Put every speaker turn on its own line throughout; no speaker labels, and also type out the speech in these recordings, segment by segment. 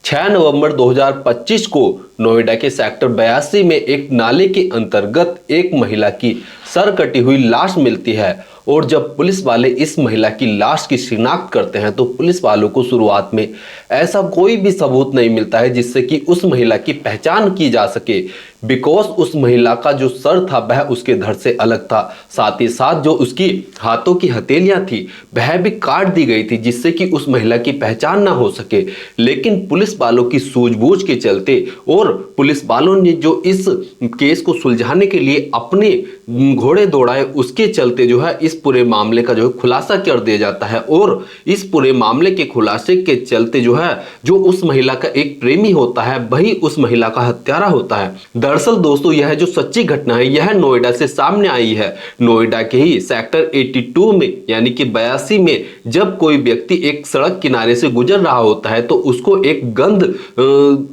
6 नवंबर 2025 को नोएडा के सेक्टर 82 में एक नाले के अंतर्गत एक महिला की सर कटी हुई लाश मिलती है। और जब पुलिस वाले इस महिला की लाश की शिनाख्त करते हैं तो पुलिस वालों को शुरुआत में ऐसा कोई भी सबूत नहीं मिलता है जिससे कि उस महिला की पहचान की जा सके। बिकॉज उस महिला का जो सर था वह उसके धड़ से अलग था, साथ ही साथ जो उसकी हाथों की हथेलियां थी वह भी काट दी गई थी जिससे कि उस महिला की पहचान ना हो सके। लेकिन पुलिस वालों की सूझबूझ के चलते और पुलिस वालों ने जो इस केस को सुलझाने के लिए अपने घोड़े दौड़ाए, उसके चलते जो है इस पूरे मामले का जो है खुलासा कर दिया जाता है। और इस पूरे मामले के खुलासे के चलते जो है जो उस महिला का एक प्रेमी होता है वही उस महिला का हत्यारा होता है। दरअसल दोस्तों यह जो सच्ची घटना है यह नोएडा से सामने आई है। नोएडा के ही सेक्टर 82 में यानी कि 82 में जब कोई व्यक्ति एक सड़क किनारे से गुजर रहा होता है तो उसको एक गंध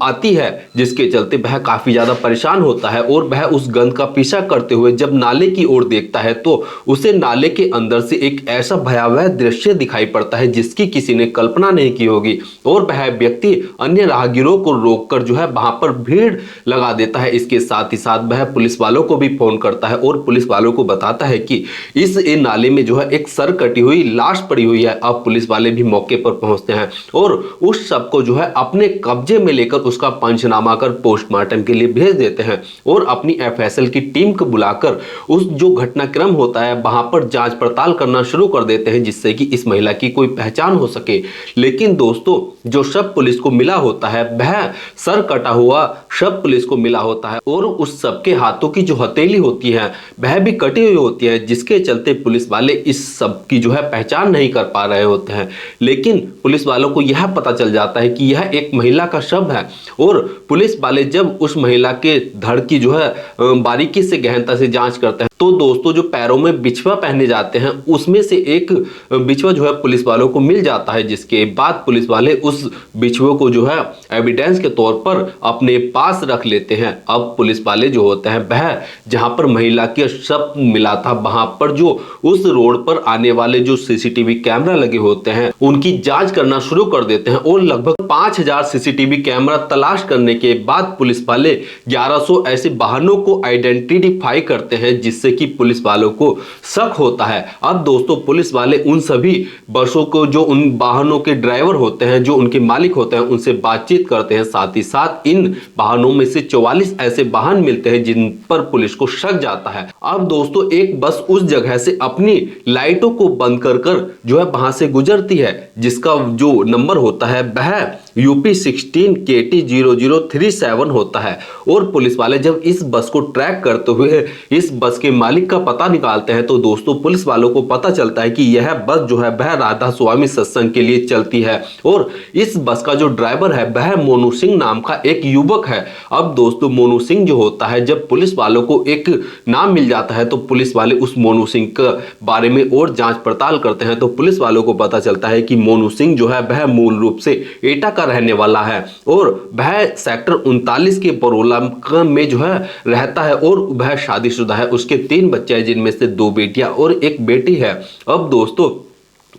आती है जिसके चलते वह काफी ज्यादा परेशान होता है और वह उस गंध का पीछा करते हुए जब नाले की ओर देखता है तो उसे नाले के अंदर से एक ऐसा भयावह दृश्य दिखाई पड़ता है जिसकी किसी ने कल्पना नहीं की होगी। और वह व्यक्ति अन्य राहगीरों को रोककर जो है वहां पर भीड़ लगा देता है। इसके साथ ही साथ वह पुलिस वालों को भी फोन करता है और पुलिस वालों को बताता है कि इस नाले में जो है एक सर कटी हुई लाश पड़ी हुई है। अब पुलिस वाले भी मौके पर पहुंचते हैं और उस सब को जो है अपने कब्जे में लेकर उसका पंचनामा कर पोस्टमार्टम के लिए भेज देते हैं और अपनी एफएसएल की टीम को बुलाकर उस जो घटनाक्रम होता है वहां पर जांच पड़ताल करना शुरू कर देते हैं जिससे कि इस महिला की कोई पहचान हो सके। लेकिन दोस्तों जो शव पुलिस को मिला होता है वह सर कटा हुआ शव पुलिस को मिला होता है और उस सब के हाथों की जो हथेली होती है वह भी कटी हुई होती है जिसके चलते पुलिस वाले इस सब की जो है पहचान नहीं कर पा रहे होते हैं। लेकिन पुलिस वालों को यह पता चल जाता है कि यह एक महिला का शव है और पुलिस वाले जब उस महिला के धड़ की जो है बारीकी से गहनता से जांच करते हैं तो दोस्तों जो पैरों में बिछवा पहने जाते हैं उसमें से एक बिछवा जो है पुलिस वालों को मिल जाता है जिसके बाद पुलिस वाले उस बिछुए को जो है एविडेंस के तौर पर अपने पास रख लेते हैं। अब पुलिस वाले जो होते हैं वह जहां पर महिला के शव मिला था वहां पर जो उस रोड पर आने वाले जो सीसीटीवी कैमरा लगे होते हैं उनकी जांच करना शुरू कर देते हैं और लगभग 5000 सीसीटीवी कैमरा तलाश करने के बाद पुलिस वाले 1100 ऐसे वाहनों को आइडेंटिफाई करते हैं जिससे कि पुलिस वालों को शक होता है। अब दोस्तों पुलिस वाले उन सभी बसों को जो उन वाहनों के ड्राइवर होते हैं जो उनके मालिक होते हैं उनसे बातचीत करते हैं। साथ ही साथ इन वाहनों में से 44 ऐसे वाहन मिलते हैं जिन पर पुलिस को शक जाता है। अब दोस्तों एक बस उस जगह से अपनी लाइटों को बंद कर जो है वहां से गुजरती है जिसका जो नंबर होता है वह यूपी 16 KT 0037 होता है। और पुलिस वाले जब इस बस को ट्रैक करते हुए इस बस के मालिक का पता निकालते हैं तो दोस्तों पुलिस वालों को पता चलता है कि यह बस जो है वह राधा स्वामी सत्संग के लिए चलती है और इस बस का जो ड्राइवर है वह मोनू सिंह नाम का एक युवक है। अब दोस्तों मोनू सिंह जो होता है जब पुलिस वालों को एक नाम मिल जाता है तो पुलिस वाले उस मोनू सिंह के बारे में और जांच पड़ताल करते हैं तो पुलिस वालों को पता चलता है कि मोनू सिंह जो है वह मूल रूप से एटा का रहने वाला है और वह सेक्टर 39 के बरोला में जो है रहता है और वह शादीशुदा है। उसके 3 बच्चे हैं जिनमें से 2 बेटियां और 1 बेटी है। अब दोस्तों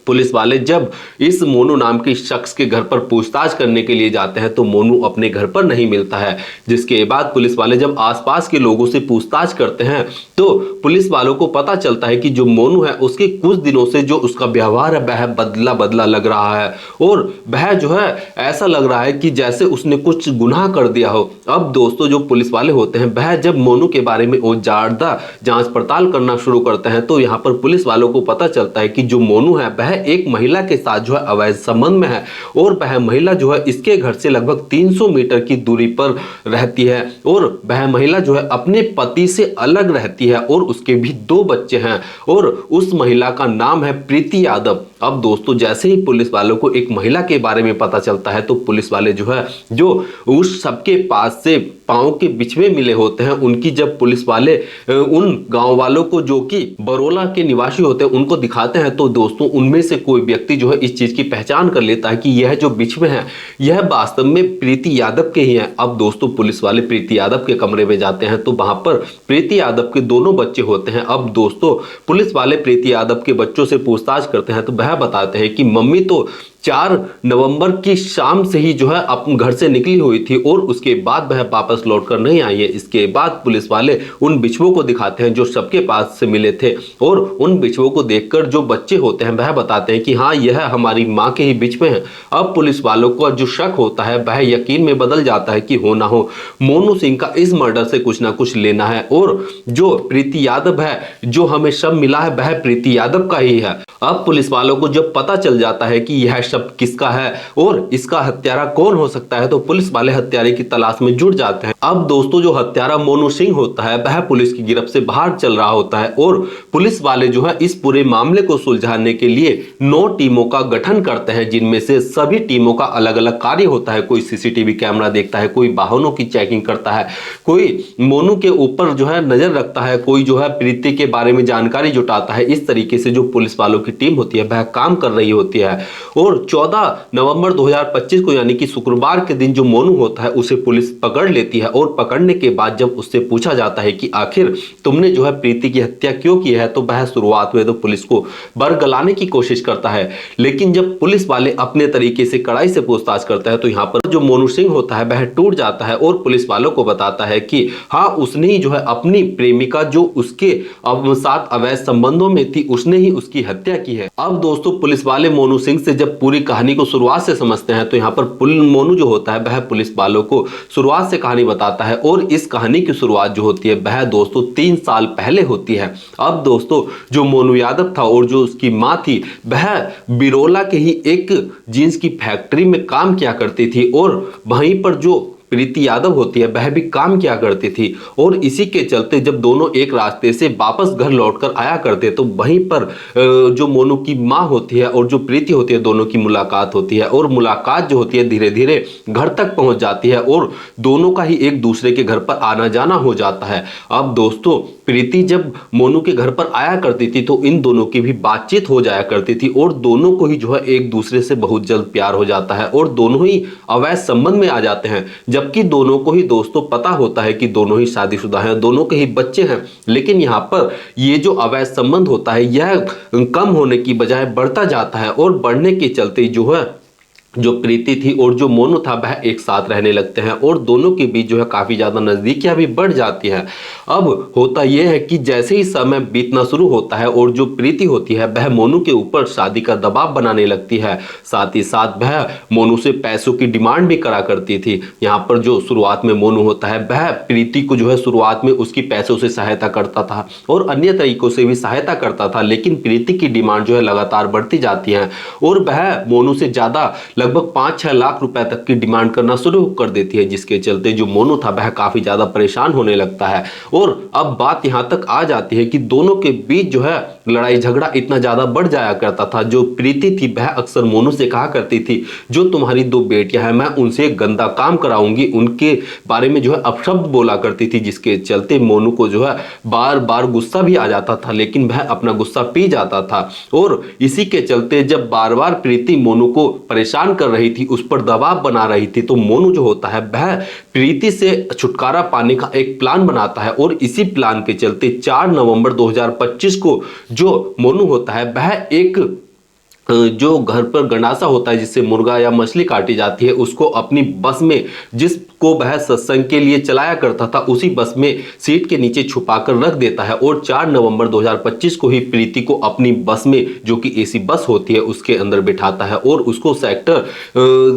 पुलिस वाले जब इस मोनू नाम के शख्स के घर पर पूछताछ करने के लिए जाते हैं तो मोनू अपने घर पर नहीं मिलता है। जिसके बाद पुलिस वाले जब आसपास के लोगों से पूछताछ करते हैं तो पुलिस वालों को पता चलता है कि जो मोनू है उसके कुछ दिनों से जो उसका व्यवहार है वह बदला बदला लग रहा है और वह जो है ऐसा लग रहा है कि जैसे उसने कुछ गुनाह कर दिया हो। अब दोस्तों जो पुलिस वाले होते हैं वह जब मोनू के बारे में और ज्यादा जांच पड़ताल करना शुरू करते हैं तो यहाँ पर पुलिस वालों को पता चलता है कि जो मोनू है वह एक महिला के साथ जो है अवैध संबंध में है और वह महिला जो है इसके घर से लगभग 300 मीटर की दूरी पर रहती है और वह महिला जो है अपने पति से अलग रहती है और उसके भी 2 बच्चे हैं और उस महिला का नाम है प्रीति यादव। अब दोस्तों जैसे ही पुलिस वालों को एक महिला के बारे में पता चलता है तो पुलिस वाले जो है जो उस सबके पास से पांव के बिछवे मिले होते हैं उनकी जब पुलिस वाले उन गांव वालों को जो कि बरोला के निवासी होते हैं उनको दिखाते हैं तो दोस्तों उनमें से कोई व्यक्ति जो है इस चीज की पहचान कर लेता है कि यह जो बिछवे हैं यह वास्तव में प्रीति यादव के ही हैं। अब दोस्तों पुलिस वाले प्रीति यादव के कमरे में जाते हैं तो वहां पर प्रीति यादव के दोनों बच्चे होते हैं। अब दोस्तों पुलिस वाले प्रीति यादव के बच्चों से पूछताछ करते हैं तो वह बताते हैं कि मम्मी तो 4 नवंबर की शाम से ही जो है अपने घर से निकली हुई थी और उसके बाद वह वापस लौटकर नहीं आई है। इसके बाद पुलिस वाले उन बिछुओं को दिखाते हैं जो सबके पास से मिले थे और उन बिछुओं को देखकर जो बच्चे होते हैं वह बताते हैं कि हाँ, यह हमारी माँ के ही बिछुए हैं। अब पुलिस वालों को जो शक होता है वह यकीन में बदल जाता है कि हो ना हो मोनू सिंह का इस मर्डर से कुछ ना कुछ लेना है और जो प्रीति यादव है, जो हमें शव मिला है, वह प्रीति यादव का ही है। अब पुलिस वालों को जब पता चल जाता है कि यह शव किसका है और इसका हत्यारा कौन हो सकता है, तो पुलिस वाले हत्यारे की तलाश में जुट जाते हैं। अब दोस्तों, जो हत्यारा मोनू सिंह होता है वह पुलिस की गिरफ्त से बाहर चल रहा होता है और पुलिस वाले जो है इस पूरे मामले को सुलझाने के लिए 9 टीमों का गठन करते हैं, जिनमें से सभी टीमों का अलग अलग कार्य होता है। कोई सीसीटीवी कैमरा देखता है, कोई वाहनों की चेकिंग करता है, कोई मोनू के ऊपर जो है नजर रखता है, कोई जो है प्रीति के बारे में जानकारी जुटाता है। इस तरीके से जो पुलिस वालों की टीम होती है वह काम कर रही होती है और 14 नवंबर 2025 को यानी कि शुक्रवार के दिन जो मोनू होता है उसे पुलिस पकड़ लेती है और पकड़ने के बाद जब उससे पूछा जाता है कि आखिर तुमने जो है प्रीति की हत्या क्यों की है, तो वह शुरुआत में तो पुलिस को बरगलाने की कोशिश करता है, लेकिन जब पुलिस वाले अपने तरीके से कड़ाई से पूछताछ करता है तो यहाँ पर जो मोनू सिंह होता है वह टूट जाता है और पुलिस वालों को बताता है कि हाँ, उसने ही जो है अपनी प्रेमिका जो उसके साथ अवैध संबंधों में थी, उसने ही उसकी हत्या की है। अब दोस्तों, पुलिस वाले मोनू सिंह से जब पूरी कहानी को शुरुआत से समझते हैं तो यहाँ पर मोनू जो होता है वह पुलिस वालों को शुरुआत से कहानी बताता है और इस कहानी की शुरुआत जो होती है वह दोस्तों 3 साल पहले होती है। अब दोस्तों, जो मोनू यादव था और जो उसकी माँ थी वह बिरोला के ही एक जींस की फैक्ट्री में काम किया करती थी और वहीं पर जो प्रीति यादव होती है वह भी काम किया करती थी और इसी के चलते जब दोनों एक रास्ते से वापस घर लौटकर आया करते तो वहीं पर जो मोनू की माँ होती है और जो प्रीति होती है दोनों की मुलाकात होती है और मुलाकात जो होती है धीरे धीरे घर तक पहुंच जाती है और दोनों का ही एक दूसरे के घर पर आना जाना हो जाता है। अब दोस्तों, प्रीति जब मोनू के घर पर आया करती थी तो इन दोनों की भी बातचीत हो जाया करती थी और दोनों को ही जो है एक दूसरे से बहुत जल्द प्यार हो जाता है और दोनों ही अवैध संबंध में आ जाते हैं, जबकि दोनों को ही दोस्तों पता होता है कि दोनों ही शादीशुदा हैं, दोनों के ही बच्चे हैं। लेकिन यहाँ पर ये जो अवैध संबंध होता है यह कम होने की बजाय बढ़ता जाता है और बढ़ने के चलते जो है जो प्रीति थी और जो मोनू था वह एक साथ रहने लगते हैं और दोनों के बीच जो है काफी ज्यादा नजदीकियां भी बढ़ जाती हैं। अब होता यह है कि जैसे ही समय बीतना शुरू होता है और जो प्रीति होती है वह मोनू के ऊपर शादी का दबाव बनाने लगती है, साथ ही साथ वह मोनू से पैसों की डिमांड भी करा करती थी। यहाँ पर जो शुरुआत में मोनू होता है वह प्रीति को जो है शुरुआत में उसकी पैसों से सहायता करता था और अन्य तरीकों से भी सहायता करता था, लेकिन प्रीति की डिमांड जो है लगातार बढ़ती जाती है और वह मोनू से ज्यादा लगभग 5-6 लाख रुपए तक की डिमांड करना शुरू कर देती है, जिसके चलते जो मोनू था वह काफी ज्यादा परेशान होने लगता है। और अब बात यहां तक आ जाती है कि दोनों के बीच जो है लड़ाई झगड़ा इतना ज्यादा बढ़ जाया करता था। जो प्रीति थी वह अक्सर मोनू से कहा करती थी जो तुम्हारी 2 बेटियां हैं मैं उनसे गंदा काम कराऊंगी, उनके बारे में जो है अपशब्द बोला करती थी, जिसके चलते मोनू को जो है बार बार गुस्सा भी आ जाता था, लेकिन वह अपना गुस्सा पी जाता था। और इसी के चलते जब बार बार प्रीति मोनू को परेशान कर रही थी, उस पर दबाव बना रही थी, तो मोनू जो होता है वह प्रीति से छुटकारा पाने का एक प्लान बनाता है और इसी प्लान के चलते 4 नवंबर 2025 को जो मोनू होता है वह एक जो घर पर गंडासा होता है जिससे मुर्गा या मछली काटी जाती है उसको अपनी बस में, जिसको वह सत्संग के लिए चलाया करता था, उसी बस में सीट के नीचे छुपाकर रख देता है और 4 नवंबर 2025 को ही प्रीति को अपनी बस में, जो कि एसी बस होती है, उसके अंदर बिठाता है और उसको सेक्टर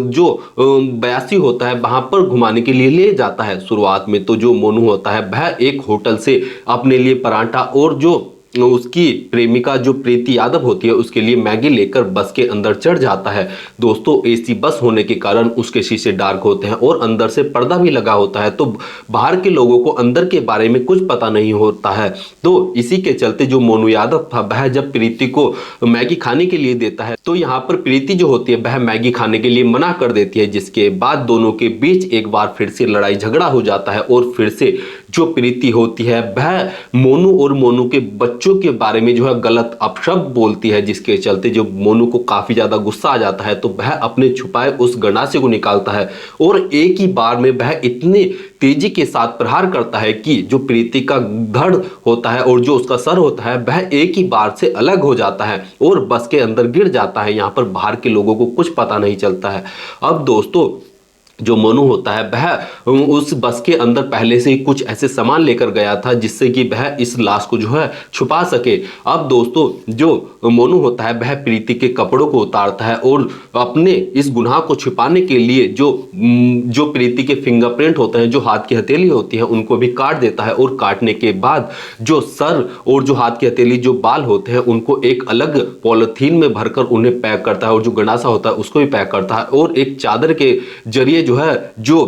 जो 82 होता है वहां पर घुमाने के लिए ले जाता है। शुरुआत में तो जो मोनू होता है वह एक होटल से अपने लिए पराठा और जो उसकी प्रेमिका जो प्रीति यादव होती है उसके लिए मैगी लेकर बस के अंदर चढ़ जाता है। दोस्तों, एसी बस होने के कारण उसके शीशे डार्क होते हैं और अंदर से पर्दा भी लगा होता है, तो बाहर के लोगों को अंदर के बारे में कुछ पता नहीं होता है। तो इसी के चलते जो मोनू यादव था वह जब प्रीति को मैगी खाने के लिए देता है तो यहाँ पर प्रीति जो होती है वह मैगी खाने के लिए मना कर देती है, जिसके बाद दोनों के बीच एक बार फिर से लड़ाई झगड़ा हो जाता है और फिर से जो प्रीति होती है वह मोनू और मोनू के बच्चों के बारे में जो है गलत अपशब्द बोलती है, जिसके चलते जो मोनू को काफी ज्यादा गुस्सा आ जाता है तो वह अपने छुपाए उस गंडासे को निकालता है और एक ही बार में वह इतनी तेजी के साथ प्रहार करता है कि जो प्रीति का धड़ होता है और जो उसका सर होता है वह एक ही बार से अलग हो जाता है और बस के अंदर गिर जाता है। यहाँ पर बाहर के लोगों को कुछ पता नहीं चलता है। अब दोस्तों जो मोनू होता है वह उस बस के अंदर पहले से ही कुछ ऐसे सामान लेकर गया था जिससे कि वह इस लाश को जो है छुपा सके। अब दोस्तों जो मोनू होता है वह प्रीति के कपड़ों को उतारता है और अपने इस गुनाह को छिपाने के लिए जो प्रीति के फिंगरप्रिंट होते हैं, जो हाथ की हथेली होती है, उनको भी काट देता है और काटने के बाद जो सर और जो हाथ की हथेली जो बाल होते हैं उनको एक अलग पॉलिथीन में भरकर उन्हें पैक करता है और जो गंडासा होता है उसको भी पैक करता है और एक चादर के जरिए जो है जो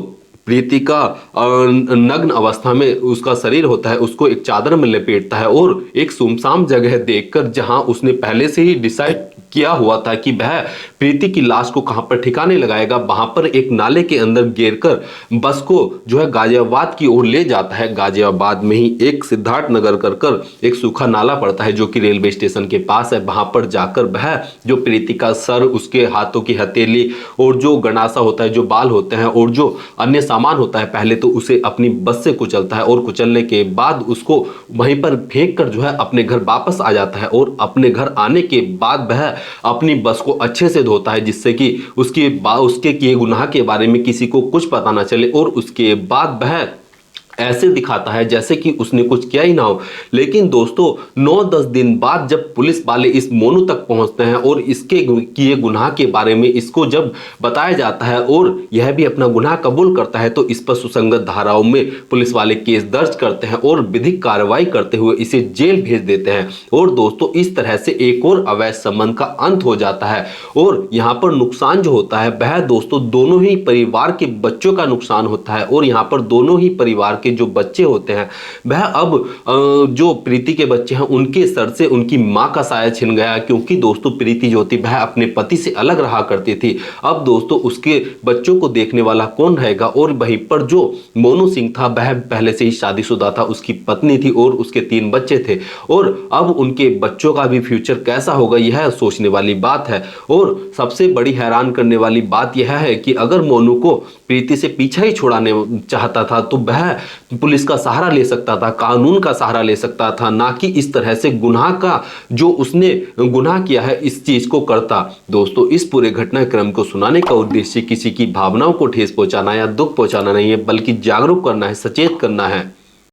प्रीति का नग्न अवस्था में उसका शरीर होता है उसको एक चादर में लपेटता है और एक सुनसान जगह देखकर जहां उसने पहले से ही डिसाइड किया हुआ था कि वह प्रीति की लाश को कहां पर ठिकाने लगाएगा, वहां पर एक नाले के अंदर गिरकर बस को जो है गाजियाबाद की ओर ले जाता है। गाजियाबाद में ही एक सिद्धार्थ नगर कर एक सूखा नाला पड़ता है जो कि रेलवे स्टेशन के पास है। वहां पर जाकर वह जो प्रीति का सर, उसके हाथों की हथेली और जो गंडासा होता है, जो बाल होते हैं और जो अन्य सामान होता है, पहले तो उसे अपनी बस से कुचलता है और कुचलने के बाद उसको वहीं पर फेंक कर जो है अपने घर वापस आ जाता है और अपने घर आने के बाद वह अपनी बस को अच्छे से धोता है जिससे कि उसके किए गुनाह के बारे में किसी को कुछ पता ना चले और उसके बाद वह ऐसे दिखाता है जैसे कि उसने कुछ किया ही ना हो। लेकिन दोस्तों 9-10 दिन बाद जब पुलिस वाले इस मोनू तक पहुंचते हैं और इसके किए गुनाह के बारे में इसको जब बताया जाता है और यह भी अपना गुनाह कबूल करता है तो इस पर सुसंगत धाराओं में पुलिस वाले केस दर्ज करते हैं और विधिक कार्रवाई करते हुए इसे जेल भेज देते हैं। और दोस्तों इस तरह से एक और अवैध संबंध का अंत हो जाता है और यहाँ पर नुकसान जो होता है वह दोस्तों दोनों ही परिवार के बच्चों का नुकसान होता है और यहाँ पर दोनों ही परिवार जो बच्चे होते हैं वह अब जो प्रीति के बच्चे हैं उनके सर से उनकी मां का साया छिन गया, क्योंकि दोस्तों प्रीति जो थी वह अपने पति से अलग रहा करती थी। अब दोस्तों उसके बच्चों को देखने वाला कौन रहेगा। और वहीं पर जो मोनू सिंह था वह पहले से ही शादीशुदा था, उसकी पत्नी थी और उसके 3 बच्चे थे और अब उनके बच्चों का भी फ्यूचर कैसा होगा यह सोचने वाली बात है। और सबसे बड़ी हैरान करने वाली बात यह है कि अगर मोनू को प्रीति से पीछा ही छुड़ाने चाहता था तो वह पुलिस का सहारा ले सकता था, कानून का सहारा ले सकता था, ना कि इस तरह से गुनाह का जो उसने गुनाह किया है इस चीज को करता। दोस्तों इस पूरे घटनाक्रम को सुनाने का उद्देश्य किसी की भावनाओं को ठेस पहुंचाना या दुख पहुंचाना नहीं है, बल्कि जागरूक करना है, सचेत करना है।